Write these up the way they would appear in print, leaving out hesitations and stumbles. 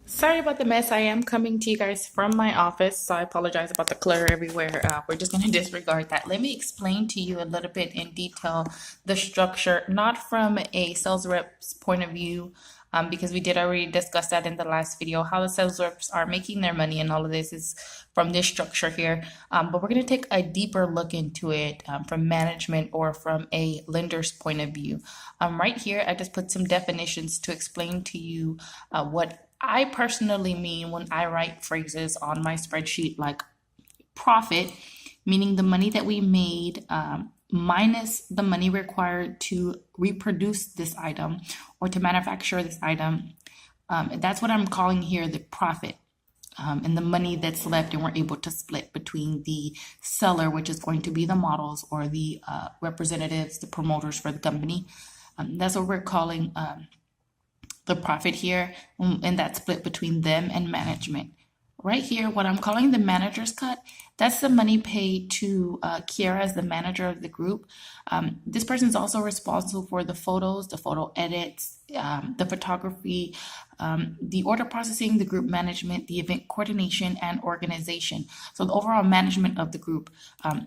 Sorry about the mess. I am coming to you guys from my office, so I apologize about the clutter everywhere. We're just going to disregard that. Let me explain to you a little bit in detail the structure, not from a sales rep's point of view, because we did already discuss that in the last video, how the sales reps are making their money, and all of this is from this structure here. But we're going to take a deeper look into it from management or from a lender's point of view. Right here, I just put some definitions to explain to you what I personally mean when I write phrases on my spreadsheet like profit, meaning the money that we made minus the money required to reproduce this item or to manufacture this item. That's what I'm calling here the profit. And the money that's left and we're able to split between the seller, which is going to be the models, or the representatives, the promoters for the company. That's what we're calling the profit here, and that's split between them and management. Right here, what I'm calling the manager's cut, that's the money paid to Kiera as the manager of the group. This person is also responsible for the photos, the photo edits, the photography, the order processing, the group management, the event coordination, and organization. So the overall management of the group,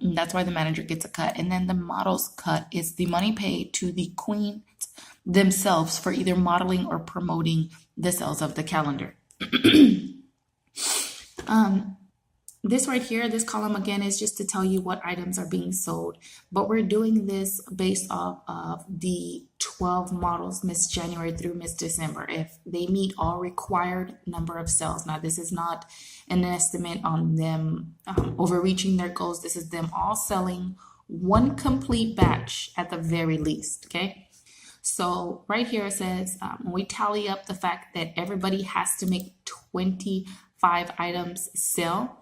that's why the manager gets a cut. And then the model's cut is the money paid to the queens themselves for either modeling or promoting the sales of the calendar. This right here, this column again is just to tell you what items are being sold, but we're doing this based off of the 12 models Miss January through Miss December. If they meet all required number of sales. Now this is not an estimate on them overreaching their goals. This is them all selling one complete batch at the very least, okay? So right here it says when we tally up the fact that everybody has to make 25 items sell,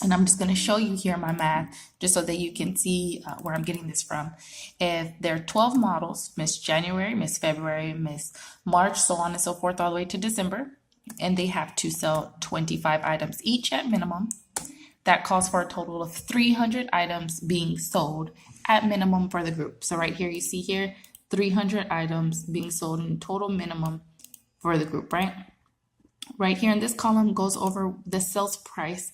and I'm just going to show you here my math just so that you can see where I'm getting this from. If there are 12 models, Miss January, Miss February, Miss March, so on and so forth, all the way to December, and they have to sell 25 items each at minimum, that calls for a total of 300 items being sold at minimum for the group. So right here, you see here, 300 items being sold in total minimum for the group, right? Right here in this column goes over the sales price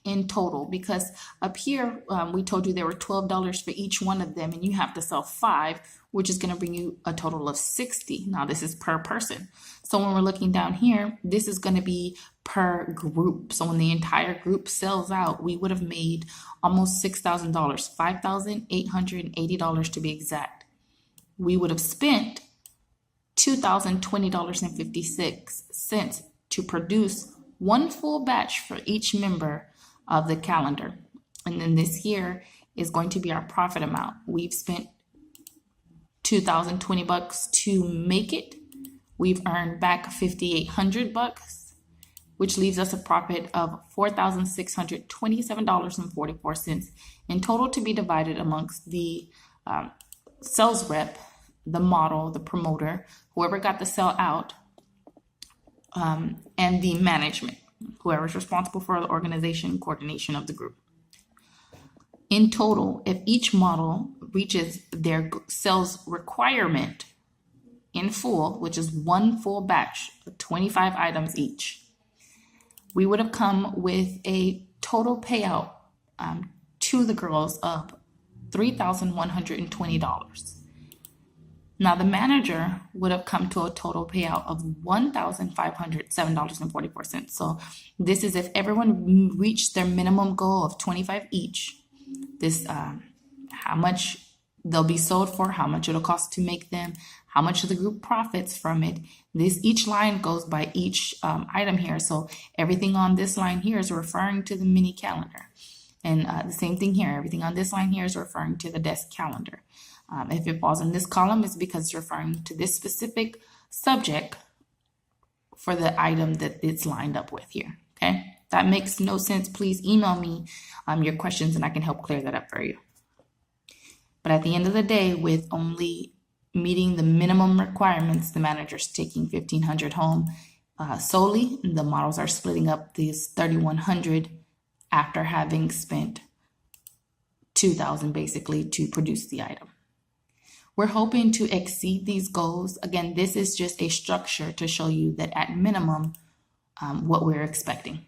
in total, because up here we told you there were $12 for each one of them, and you have to sell 5, which is going to bring you a total of 60. Now this is per person. So when we're looking down here, this is going to be per group. So when the entire group sells out, we would have made almost $6,000, $5,880 to be exact. We would have spent $2,020.56 to produce one full batch for each member of the calendar. And then this here is going to be our profit amount. We've spent $2,020 to make it. We've earned back $5,800, which leaves us a profit of $4,627.44 in total to be divided amongst the sales rep, the model, the promoter, whoever got the sell out, and the management, whoever's responsible for the organization coordination of the group. In total, if each model reaches their sales requirement in full, which is one full batch of 25 items each, we would have come with a total payout to the girls of $3,120. Now the manager would have come to a total payout of $1,507.44. So this is if everyone reached their minimum goal of 25 each. This how much they'll be sold for, how much it'll cost to make them, how much the group profits from it. This each line goes by each item here. So everything on this line here is referring to the mini calendar. And the same thing here. Everything on this line here is referring to the desk calendar. If it falls in this column, it's because it's referring to this specific subject for the item that it's lined up with here. Okay, that makes no sense. Please email me your questions and I can help clear that up for you. But at the end of the day, with only meeting the minimum requirements, the manager's taking 1,500 home solely. The models are splitting up these 3,100 after having spent 2,000 basically to produce the item. We're hoping to exceed these goals. Again, this is just a structure to show you that at minimum, what we're expecting.